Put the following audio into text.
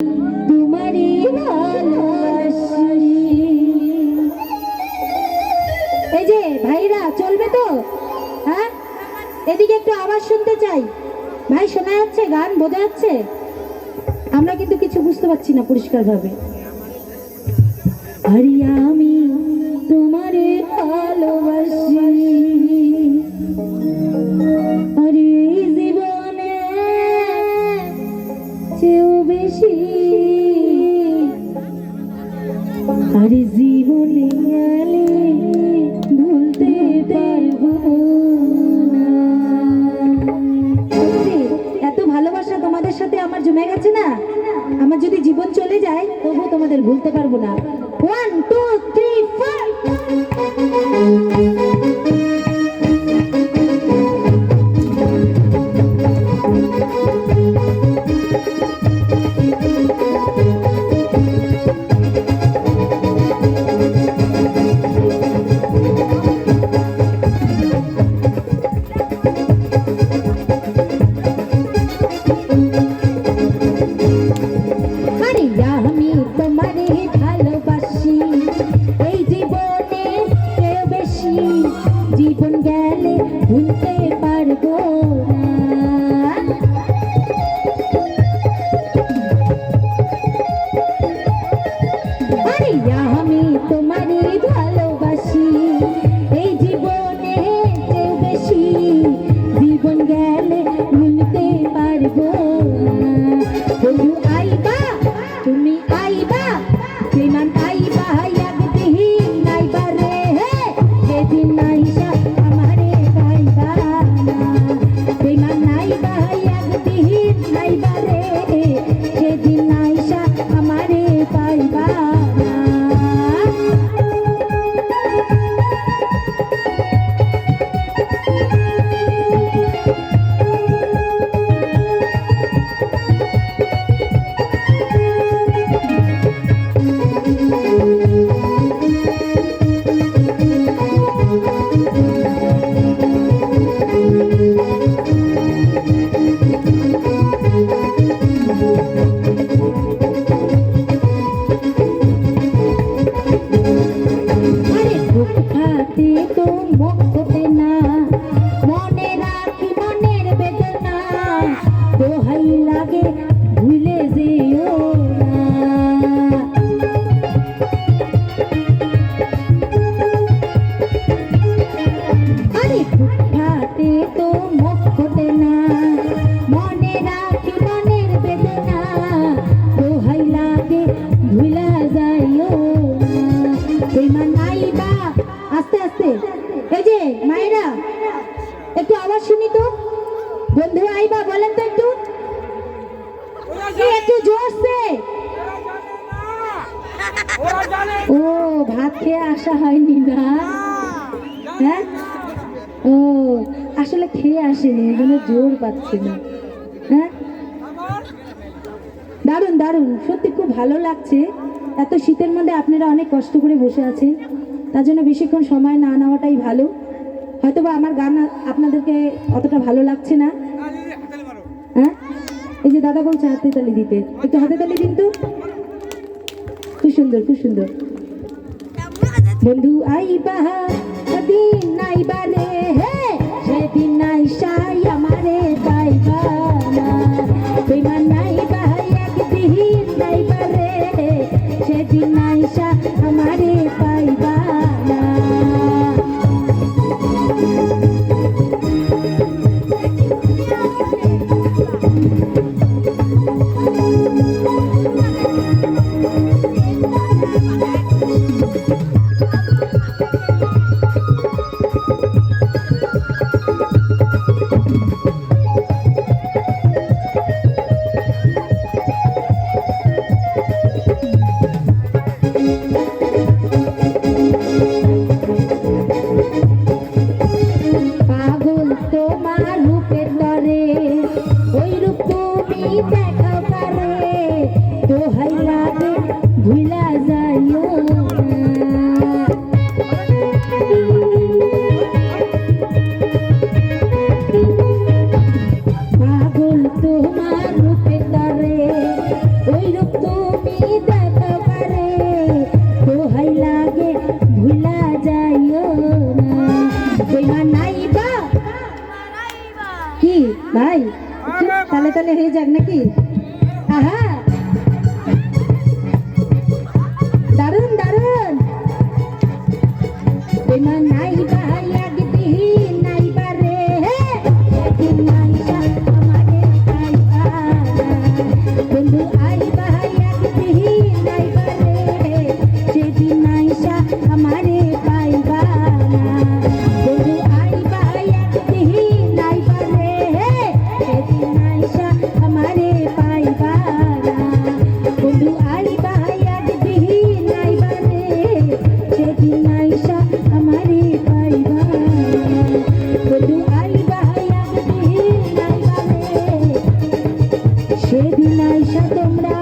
তোমারে ভালোবাসি। এই যে ভাইরা চলবে তো? হ্যাঁ, এদিকে একটু আওয়াজ শুনতে চাই। ভাই শোনা যাচ্ছে? গান বোঝা যাচ্ছে? আমরা কিন্তু কিছু বুঝতে পারছি না পরিষ্কার ভাবে। আরে আমি তোমারে ভালোবাসি, আরে জীবনে চেয়েও বেশি, আরে জীবনে গেলে ভুলতে পারবো না। এত ভালোবাসা তোমাদের সাথে আমার জমে গেছে না, আমার যদি জীবন চলে যায় তবুও তোমাদের ভুলতে পারবো না। 1 2 3 4। জীবন গেলে ভুলতে পারবো না। আরে আমি তোমারই ভালোবাসি, এই জীবনে চেয়ে বেশি, জীবন গেলে ভুলতে পারবো না। বন্ধু আইবা, তুমি আইবা, বিমান আইবা, একদিন নাইবা রে, যেদিন নাইসা আমারে পাইবা না। বিমান নাইবা, একদিন নাইবা রে, যেদিন নাইসা আমারে পাইবা না। তো মুখতে না, মনে রাখি মনের বেদনা, দোহাই লাগে ভুলে যেও না। আরে ফুটফাতে তো মুখতে না, মনে রাখি মনের বেদনা, দোহাই লাগে ভুলা যাইও না। বেমান আইবা, আস্তে আস্তে। এই যে মায়েরা একটু আওয়াজ শুনি তো, বন্ধু আইবা বলেন তো একটু, একটু জোরসে। ও ভাত খেয়ে আসা হয়নি না? হ্যাঁ, ও আসলে খেয়ে আসেনি, এজন্য জোর পাচ্ছে না। হ্যাঁ, দারুণ দারুণ, সত্যি খুব ভালো লাগছে। এত শীতের মধ্যে আপনারা অনেক কষ্ট করে বসে আছেন, তার জন্য বেশিক্ষণ সময় না নেওয়াটাই ভালো। হয়তোবা আমার গান আপনাদেরকে অতটা ভালো লাগছে না। হ্যাঁ, এই যে দাদা বলছে হাতে তালি দিতে, একটু হাতে তালি দিন তো। খুব সুন্দর, খুব সুন্দর। বন্ধু আইবা, দিন নাইবা রে, সেদিন নাইসাই আমারে পাইবা না। বেমান নাইবা, একদিন নাইবা রে, সেদিন নাইসা আমারে পাইবা না। তুমি দেখো পারে দোহাই লাগে ভুলা যাইও না বেমান নাই বা কি ভাই তালে তালে হয়ে যাক নাকি আহা দারুন দারুন বেমান নাই বা একদিন নাই বারে একদিন নাইসা আমারে আইবা বন্ধু আইবা একদিন নাই বারে সেদিন নাইসা আমারে পাইবা না বন্ধু আইবা একদিন নাই বারে সেদিন নাইসা আমারে পাইবা না বন্ধু আইবা একদিন নাই বারে সেদিন নাইসা আমারে পাইবা বন্ধু আইবা একদিন নাই বারে সেদিন আইসা তোমরা